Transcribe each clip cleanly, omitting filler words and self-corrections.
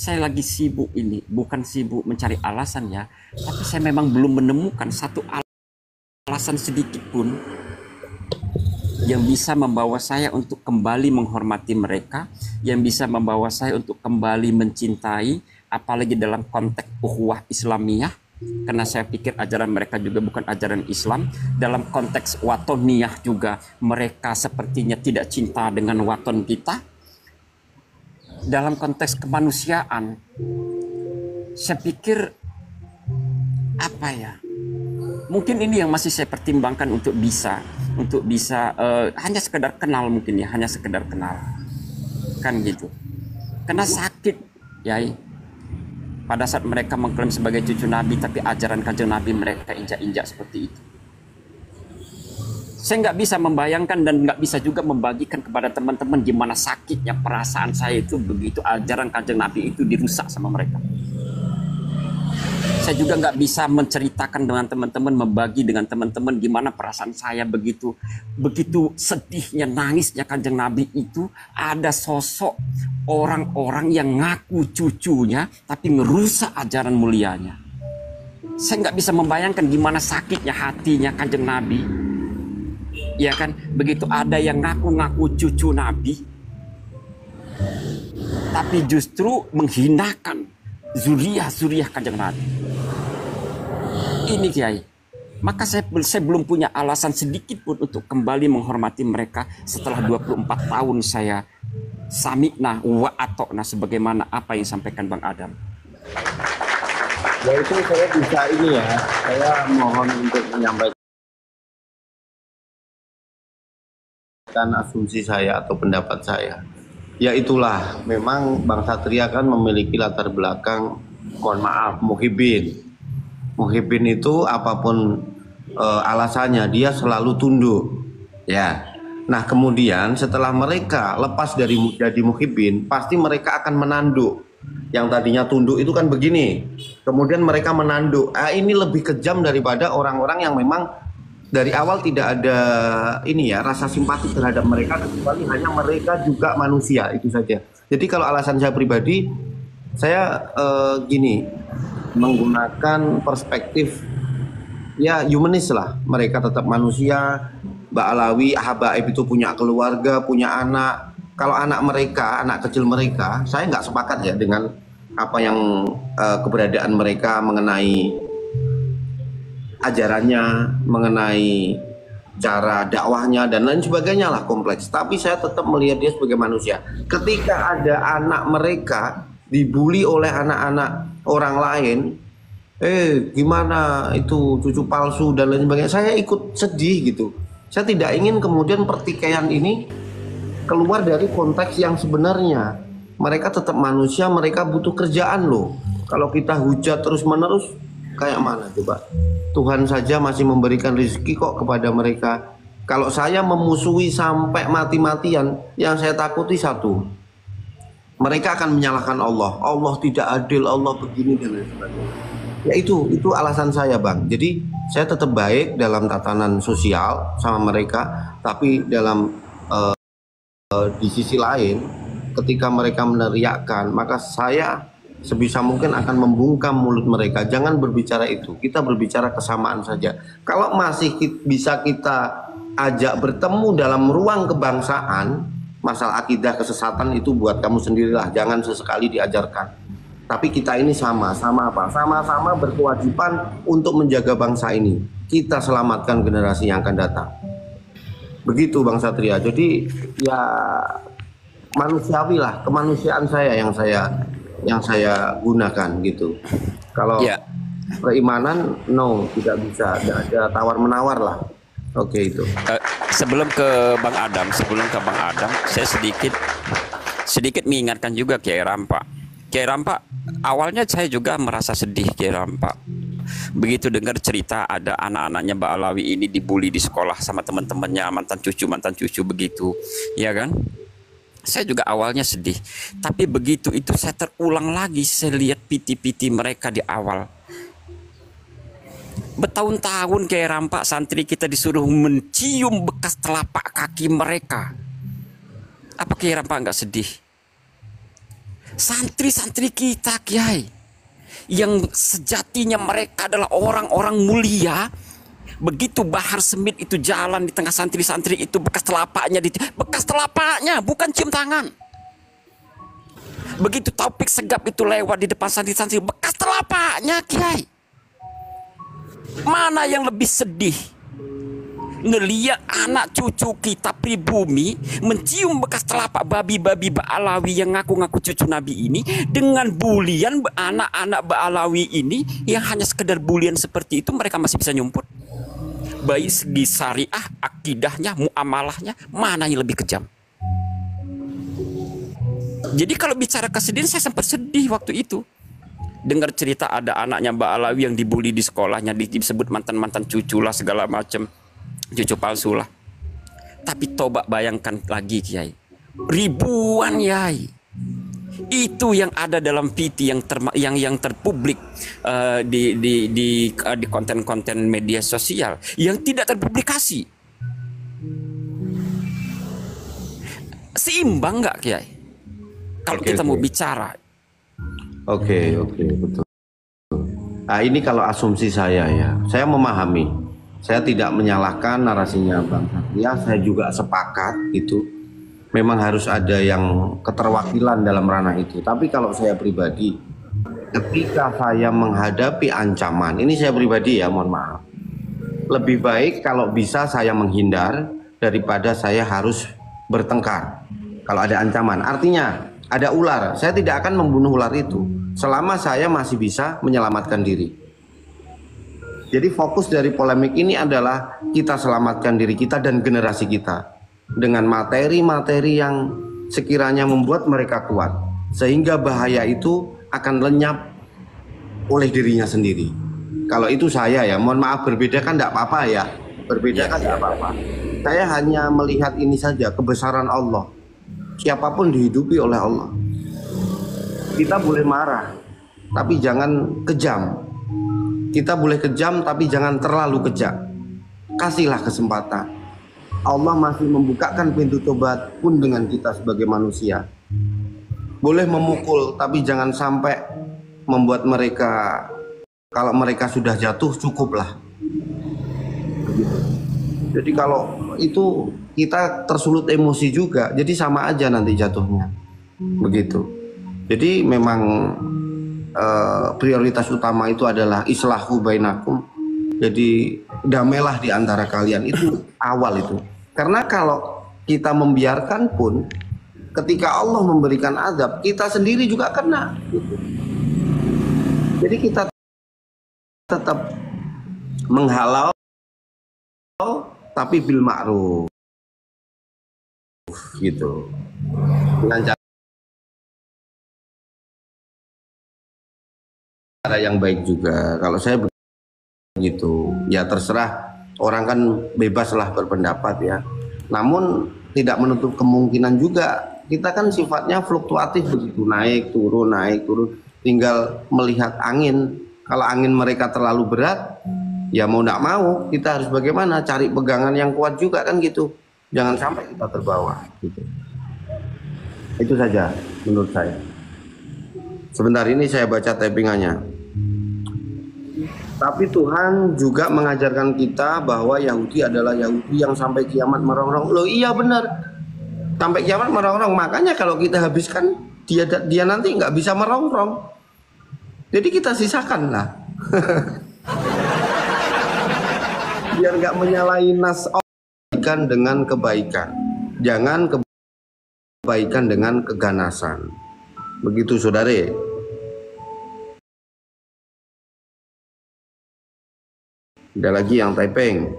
saya lagi sibuk ini, bukan sibuk mencari alasan ya, tapi saya memang belum menemukan satu alasan sedikit pun yang bisa membawa saya untuk kembali menghormati mereka, yang bisa membawa saya untuk kembali mencintai, apalagi dalam konteks ukhuwah Islamiyah, karena saya pikir ajaran mereka juga bukan ajaran Islam. Dalam konteks watoniyah juga mereka sepertinya tidak cinta dengan waton kita. Dalam konteks kemanusiaan, saya pikir apa ya? Mungkin ini yang masih saya pertimbangkan untuk bisa hanya sekedar kenal, mungkin ya, hanya sekedar kenal, kan gitu. Karena sakit, ya, pada saat mereka mengklaim sebagai cucu Nabi, tapi ajaran kanjeng Nabi mereka injak-injak seperti itu. Saya nggak bisa membayangkan dan nggak bisa juga membagikan kepada teman-teman gimana sakitnya perasaan saya itu begitu ajaran kanjeng Nabi itu dirusak sama mereka. Saya juga nggak bisa menceritakan dengan teman-teman, membagi dengan teman-teman gimana perasaan saya begitu sedihnya, nangisnya kanjeng Nabi itu ada sosok orang-orang yang ngaku cucunya tapi ngerusak ajaran mulianya. Saya nggak bisa membayangkan gimana sakitnya hatinya kanjeng Nabi, ya kan? Begitu ada yang ngaku-ngaku cucu Nabi tapi justru menghinakan zuriyah kanjeng Nabi. Ini Kiai, maka saya belum punya alasan sedikit pun untuk kembali menghormati mereka setelah 24 tahun saya sami'na wa atokna sebagaimana apa yang disampaikan Bang Adam. Ya itu saya bisa ini ya, saya mohon untuk menyampaikan asumsi saya atau pendapat saya. Ya itulah, memang Bang Satria kan memiliki latar belakang, mohon maaf, muhibin. Muhibin itu apapun alasannya dia selalu tunduk, ya. Nah kemudian setelah mereka lepas dari jadi muhibin, pasti mereka akan menanduk. Yang tadinya tunduk itu kan begini, kemudian mereka menanduk. Ini lebih kejam daripada orang-orang yang memang dari awal tidak ada ini ya, rasa simpati terhadap mereka, kecuali hanya mereka juga manusia, itu saja. Jadi kalau alasan saya pribadi, saya gini, menggunakan perspektif ya humanis lah. Mereka tetap manusia. Mbak Alawi, Habaib itu punya keluarga, punya anak. Kalau anak mereka, anak kecil mereka, saya nggak sepakat ya dengan apa yang keberadaan mereka mengenai ajarannya, mengenai cara dakwahnya dan lain sebagainya lah, kompleks. Tapi saya tetap melihat dia sebagai manusia. Ketika ada anak mereka dibully oleh anak-anak orang lain, gimana itu cucu palsu dan lain sebagainya, saya ikut sedih gitu. Saya tidak ingin kemudian pertikaian ini keluar dari konteks yang sebenarnya. Mereka tetap manusia, mereka butuh kerjaan loh. Kalau kita hujat terus menerus, kayak mana coba? Tuhan saja masih memberikan rezeki kok kepada mereka. Kalau saya memusuhi sampai mati-matian, yang saya takuti satu, mereka akan menyalahkan Allah. Allah tidak adil, Allah begini dan lain sebagainya. Ya itu alasan saya Bang. Jadi saya tetap baik dalam tatanan sosial sama mereka, tapi dalam di sisi lain, ketika mereka meneriakkan, maka saya sebisa mungkin akan membungkam mulut mereka. Jangan berbicara itu, kita berbicara kesamaan saja. Kalau masih bisa kita ajak bertemu dalam ruang kebangsaan, masalah akidah kesesatan itu buat kamu sendirilah, jangan sesekali diajarkan. Tapi kita ini sama-sama apa? Sama-sama berkewajiban untuk menjaga bangsa ini. Kita selamatkan generasi yang akan datang. Begitu Bang Satria. Jadi ya manusiawi lah, kemanusiaan saya yang saya gunakan gitu. Kalau keimanan tidak bisa, ada tawar menawar lah. Oke itu. Sebelum ke Bang Adam, saya sedikit mengingatkan juga Kiai Rampa. Kiai Rampa, awalnya saya juga merasa sedih Kiai Rampa. Begitu dengar cerita ada anak-anaknya Mbak Alawi ini dibully di sekolah sama teman-temannya, mantan cucu begitu, ya kan? Saya juga awalnya sedih. Tapi begitu itu saya terulang lagi, saya lihat piti-piti mereka di awal. Bertahun-tahun Kiai Rampa, santri kita disuruh mencium bekas telapak kaki mereka. Apa Kiai Rampa nggak sedih? Santri-santri kita, Kiai, yang sejatinya mereka adalah orang-orang mulia, begitu Bahar Smith itu jalan di tengah santri-santri itu, bekas telapaknya, bukan cium tangan. Begitu Taufik Segap itu lewat di depan santri-santri, bekas telapaknya, Kiai. Mana yang lebih sedih? Ngeliat anak cucu kita pribumi mencium bekas telapak babi-babi Ba'alawi yang ngaku-ngaku cucu Nabi ini, dengan bulian anak-anak Ba'alawi ini yang hanya sekedar bulian seperti itu mereka masih bisa nyumput. Baik segi syariah, akidahnya, muamalahnya, mana yang lebih kejam? Jadi kalau bicara kesedihan, saya sempat sedih waktu itu dengar cerita ada anaknya Ba'alawi yang dibully di sekolahnya, disebut mantan-mantan cucu lah segala macam, cucu palsu lah. Tapi coba bayangkan lagi, Kiai, ribuan Kiai itu yang ada dalam PT yang terpublik di konten-konten media sosial yang tidak terpublikasi. Seimbang nggak, Kiai? Kalau kita mau bicara. Oke, betul. Nah, ini kalau asumsi saya ya, saya memahami. Saya tidak menyalahkan narasinya Bang Satria, saya juga sepakat itu. Memang harus ada yang keterwakilan dalam ranah itu. Tapi kalau saya pribadi, ketika saya menghadapi ancaman, ini saya pribadi ya, mohon maaf. Lebih baik kalau bisa saya menghindar daripada saya harus bertengkar. Kalau ada ancaman, artinya ada ular, saya tidak akan membunuh ular itu selama saya masih bisa menyelamatkan diri. Jadi fokus dari polemik ini adalah kita selamatkan diri kita dan generasi kita dengan materi-materi yang sekiranya membuat mereka kuat, sehingga bahaya itu akan lenyap oleh dirinya sendiri. Kalau itu saya ya, mohon maaf, berbeda kan tidak apa-apa ya, berbeda kan tidak apa-apa. Saya hanya melihat ini saja, kebesaran Allah. Siapapun dihidupi oleh Allah. Kita boleh marah, tapi jangan kejam. Kita boleh kejam, tapi jangan terlalu kejam. Kasihlah kesempatan. Allah masih membukakan pintu tobat pun dengan kita sebagai manusia. Boleh memukul, tapi jangan sampai membuat mereka, kalau mereka sudah jatuh, cukuplah. Jadi kalau itu kita tersulut emosi juga, jadi sama aja nanti jatuhnya, begitu. Jadi memang prioritas utama itu adalah islahu bainakum. Jadi damailah di antara kalian, itu awal itu. Karena kalau kita membiarkan pun, ketika Allah memberikan azab, kita sendiri juga kena. Gitu. Jadi kita tetap menghalau, tapi bil ma'ruf, gitu, dengan cara yang baik juga. Kalau saya begitu, ya terserah, orang kan bebas lah berpendapat ya. Namun tidak menutup kemungkinan juga, kita kan sifatnya fluktuatif begitu, naik turun, tinggal melihat angin. Kalau angin mereka terlalu berat, ya mau tidak mau kita harus bagaimana, cari pegangan yang kuat juga kan gitu. Jangan sampai kita terbawa gitu. Itu saja menurut saya. Sebentar ini saya baca tappingannya. Tapi Tuhan juga mengajarkan kita bahwa Yahudi adalah Yahudi yang sampai kiamat merongrong. Loh iya benar, sampai kiamat merongrong. Makanya kalau kita habiskan, dia nanti nggak bisa merongrong. Jadi kita sisakan lah. Biar nggak menyalahi nas Allah dengan kebaikan. Jangan kebaikan dengan keganasan. Begitu saudara. Ada lagi yang typing.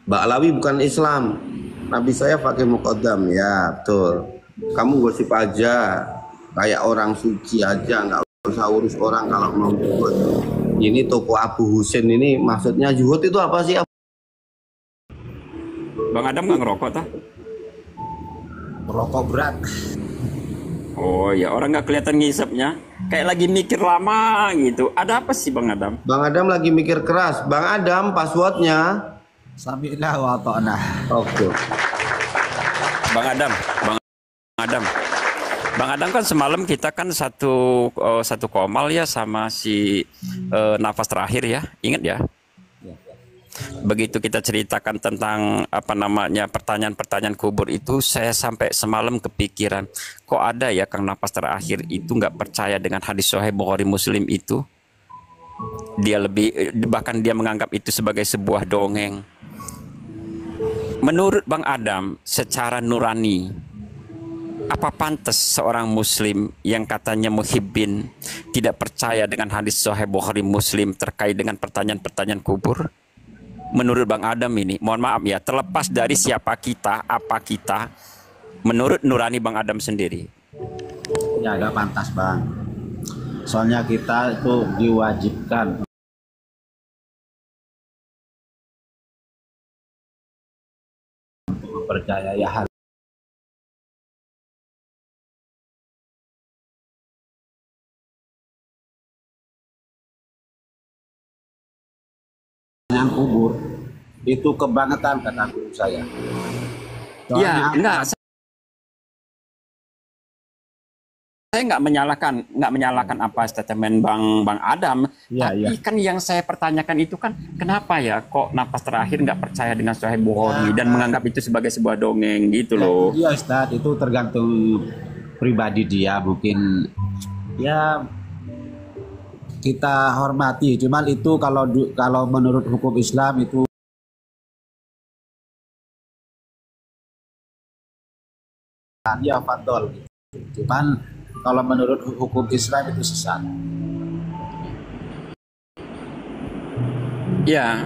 Ba'alawi bukan Islam. Nabi saya pakai muqaddam. Ya betul. Kamu gosip aja, kayak orang suci aja, nggak usah urus orang kalau mau juhud. Ini toko Abu Husin ini maksudnya juhud itu apa sih? Bang Adam nggak ngerokok tah? Rokok berat. Oh ya, orang nggak kelihatan ngisepnya, kayak lagi mikir lama gitu. Ada apa sih Bang Adam? Bang Adam lagi mikir keras. Bang Adam, passwordnya Sami'na wa ta'na. Oke. Bang Adam, Bang Adam kan semalam kita kan satu komal ya sama si nafas terakhir ya, ingat ya? Begitu kita ceritakan tentang apa namanya pertanyaan-pertanyaan kubur itu, saya sampai semalam kepikiran, kok ada ya Kang nafas terakhir itu nggak percaya dengan hadis Sahih Bukhari Muslim itu? Dia bahkan dia menganggap itu sebagai sebuah dongeng. Menurut Bang Adam, secara nurani, apa pantas seorang muslim yang katanya muhibbin tidak percaya dengan hadis Sahih Bukhari Muslim terkait dengan pertanyaan-pertanyaan kubur? Menurut Bang Adam ini, mohon maaf ya, terlepas dari siapa kita, apa kita, menurut nurani Bang Adam sendiri. Ya agak pantas Bang. Soalnya kita itu diwajibkan untuk mempercayai hal yang kubur itu kebangetan kata guru saya. Ya, enggak. Saya nggak menyalahkan apa statement Bang Adam, tapi kan yang saya pertanyakan itu kan kenapa ya kok nafas terakhir nggak percaya dengan Sahih Bukhari dan menganggap itu sebagai sebuah dongeng gitu loh. Iya Ustadz, itu tergantung pribadi dia, mungkin ya kita hormati. Cuman itu kalau menurut hukum Islam itu ya fadol. Cuman kalau menurut hukum Islam itu sesat. Ya,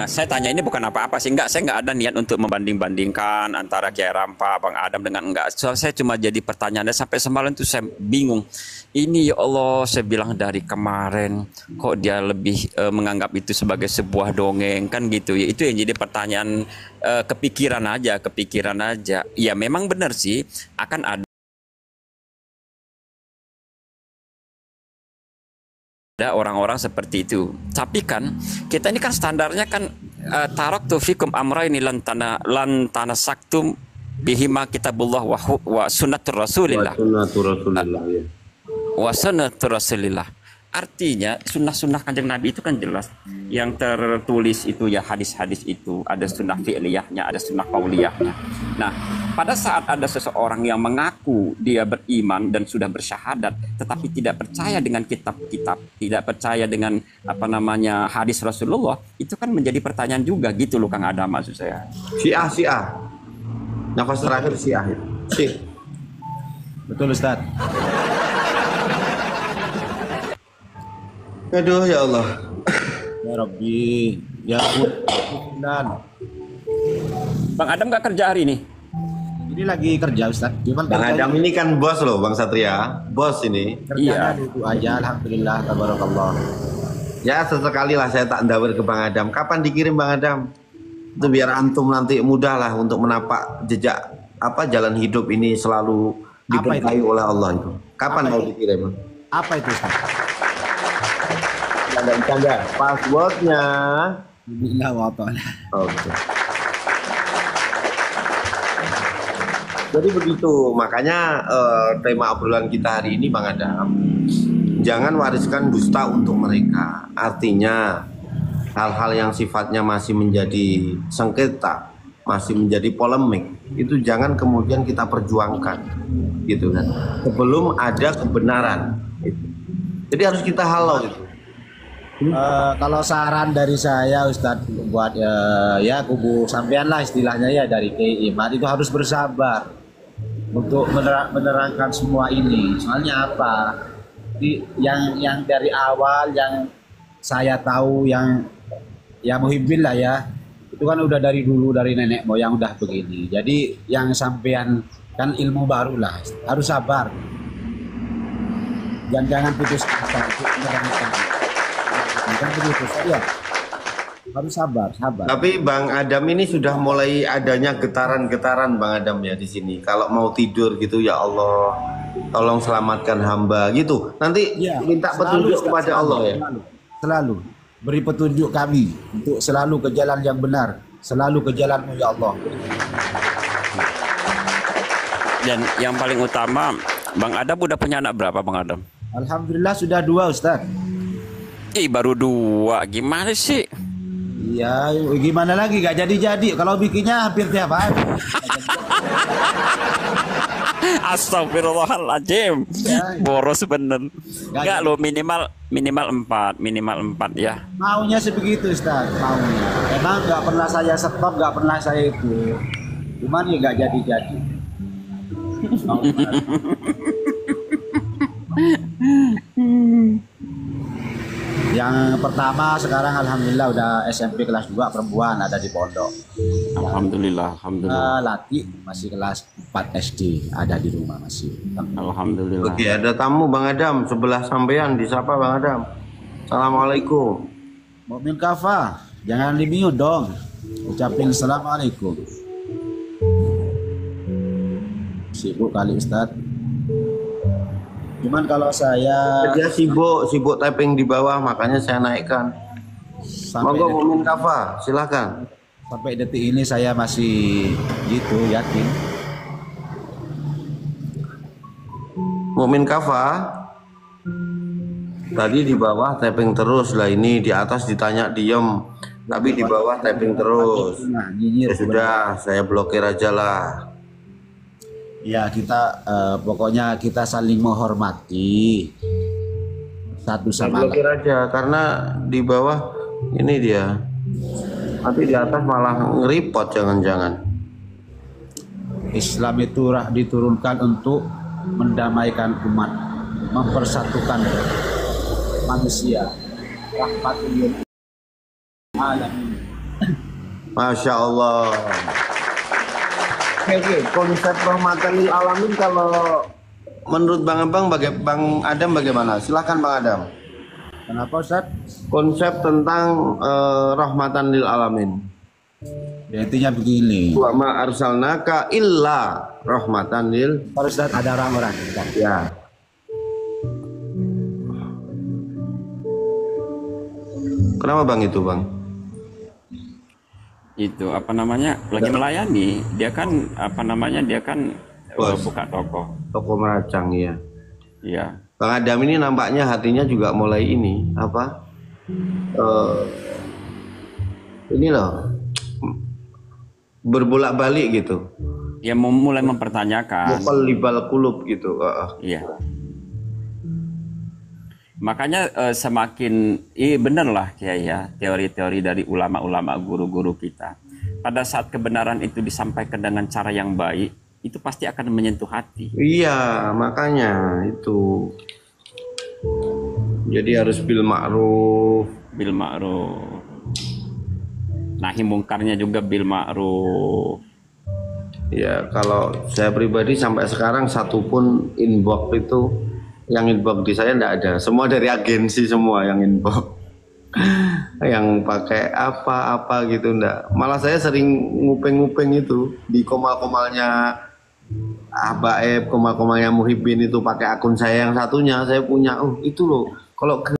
saya tanya ini bukan apa-apa sih, saya nggak ada niat untuk membanding-bandingkan antara Kiai Rampa, Bang Adam dengan enggak. Soalnya saya cuma jadi pertanyaan dan sampai semalam tuh saya bingung. Ini ya Allah, saya bilang dari kemarin kok dia lebih menganggap itu sebagai sebuah dongeng kan gitu ya. Itu yang jadi pertanyaan kepikiran aja. Ya memang benar sih akan ada orang-orang seperti itu. Tapi kan kita ini kan standarnya kan taraktu fikum amrayni lan tanasaktum bihima kitabullah wa sunnatur rasulillah. Wa sunnatur rasulillah. Artinya sunnah-sunnah Kanjeng Nabi itu kan jelas. Yang tertulis itu ya hadis-hadis itu, ada sunnah fi'liyahnya, ada sunnah qauliyahnya. Nah, pada saat ada seseorang yang mengaku dia beriman dan sudah bersyahadat, tetapi tidak percaya dengan kitab-kitab, tidak percaya dengan apa namanya hadis Rasulullah, itu kan menjadi pertanyaan juga gitu loh Kang Adam maksud saya. Syiah. Nafas terakhir Syiah itu. Betul Ustaz. Aduh ya Allah. Ya Rabbi, ya Tuhan. Bang Adam gak kerja hari ini? Ini lagi kerja Ustaz. Cuman Bang Adam ini kan bos loh Bang Satria. Bos ini. Kerjanya duduk aja, alhamdulillah, tabarakallah. Ya sesekali lah saya tak ndawir ke Bang Adam. Kapan dikirim Bang Adam? Itu biar antum nanti mudah lah untuk menapak jejak jalan hidup ini selalu diberkahi oleh Allah itu. Kapan mau dikirim? Apa itu Ustaz? Canda. Passwordnya. Bismillah wa ta'ala. Oke. Jadi begitu, makanya tema obrolan kita hari ini Bang Adam, jangan wariskan dusta untuk mereka. Artinya hal-hal yang sifatnya masih menjadi sengketa, masih menjadi polemik, itu jangan kemudian kita perjuangkan, gitu kan? Sebelum ada kebenaran. Gitu. Jadi harus kita halau itu. Kalau saran dari saya Ustadz buat ya kubu sampean lah istilahnya ya dari Kiai Iman itu harus bersabar untuk menerangkan semua ini. Soalnya apa? Yang dari awal yang saya tahu yang muhibbin lah ya, itu kan udah dari dulu dari nenek moyang udah begini. Jadi yang sampean kan ilmu baru lah, harus sabar. Jangan putus asa untuk menerangkan. Kan begitu saja. Harus sabar. Tapi Bang Adam ini sudah mulai adanya getaran-getaran Bang Adam ya di sini. Kalau mau tidur gitu ya Allah, tolong selamatkan hamba gitu. Nanti ya, minta petunjuk kepada Allah ya. Selalu beri petunjuk kami untuk selalu ke jalan yang benar, selalu ke jalan-Mu ya Allah. Dan yang paling utama, Bang Adam udah punya anak berapa, Bang Adam? Alhamdulillah sudah 2 Ustaz. Ih, baru 2. Gimana sih? Iya, gimana lagi, gak jadi-jadi. Kalau bikinnya hampir tiap hari. Astagfirullahaladzim. Ya. Boros bener. Gak Enggak lo, minimal 4 ya. Maunya sebegitu Ustaz, maunya. Emang gak pernah saya stop, gak pernah saya itu. Cuman ya gak jadi-jadi. Yang pertama sekarang alhamdulillah udah SMP kelas 2 perempuan, ada di pondok. Alhamdulillah. Laki masih kelas 4 SD, ada di rumah masih. Alhamdulillah. Oke, ada tamu Bang Adam sebelah sampean, disapa Bang Adam. Assalamualaikum. Mukmin Kafa, jangan di-mute dong. Ucapin assalamualaikum. Sibuk kali Ustaz. Cuman kalau saya Dia sibuk typing di bawah, makanya saya naikkan. Monggo Mumin Kafa, silakan. sampai detik ini saya masih gitu yakin. Mumin Kafa, tadi di bawah typing terus lah, ini di atas ditanya diem, tapi di bawah typing terus. Nah, nyinyir Ya sudah, saya blokir aja lah. ya kita pokoknya kita saling menghormati satu Saya sama lain. blokir aja karena di bawah ini dia. Nanti di atas malah ngeripot jangan-jangan. Islam itu diturunkan untuk mendamaikan umat, mempersatukan manusia. Rahmatul alamin. Masya Allah. Oke, konsep rahmatan lil alamin kalau menurut Bang Adam bagaimana? Silakan Bang Adam. Kenapa Ustaz? Konsep tentang rahmatan lil alamin. Ya, intinya begini. Wa ma arsalnaka illa rahmatan lil. Kalau Ustaz ada orang-orang Ya. Kenapa Bang itu Bang? Itu apa namanya, lagi melayani, dia kan Bos. buka toko. Toko meracang ya. Iya. Bang Adam ini nampaknya hatinya juga mulai ini apa? Ini loh berbolak-balik gitu. Dia mulai mempertanyakan. Muqallibal qulub gitu. Iya. Makanya semakin bener lah Kiai ya, teori-teori dari ulama-ulama guru-guru kita. Pada saat kebenaran itu disampaikan dengan cara yang baik, itu pasti akan menyentuh hati. Iya, makanya itu. Jadi harus bil ma'ruf. Bil ma'ruf. Nahi mungkarnya juga bil ma'ruf. Ya, kalau saya pribadi sampai sekarang satupun inbox itu yang inbox di saya enggak ada. Semua dari agensi semua yang inbox. Yang pakai apa-apa gitu enggak. Malah saya sering ngupeng-ngupeng itu di komal-komalnya Abaib, komal-komalnya Muhibin itu pakai akun saya yang satunya, saya punya. Oh, itu loh. Kalau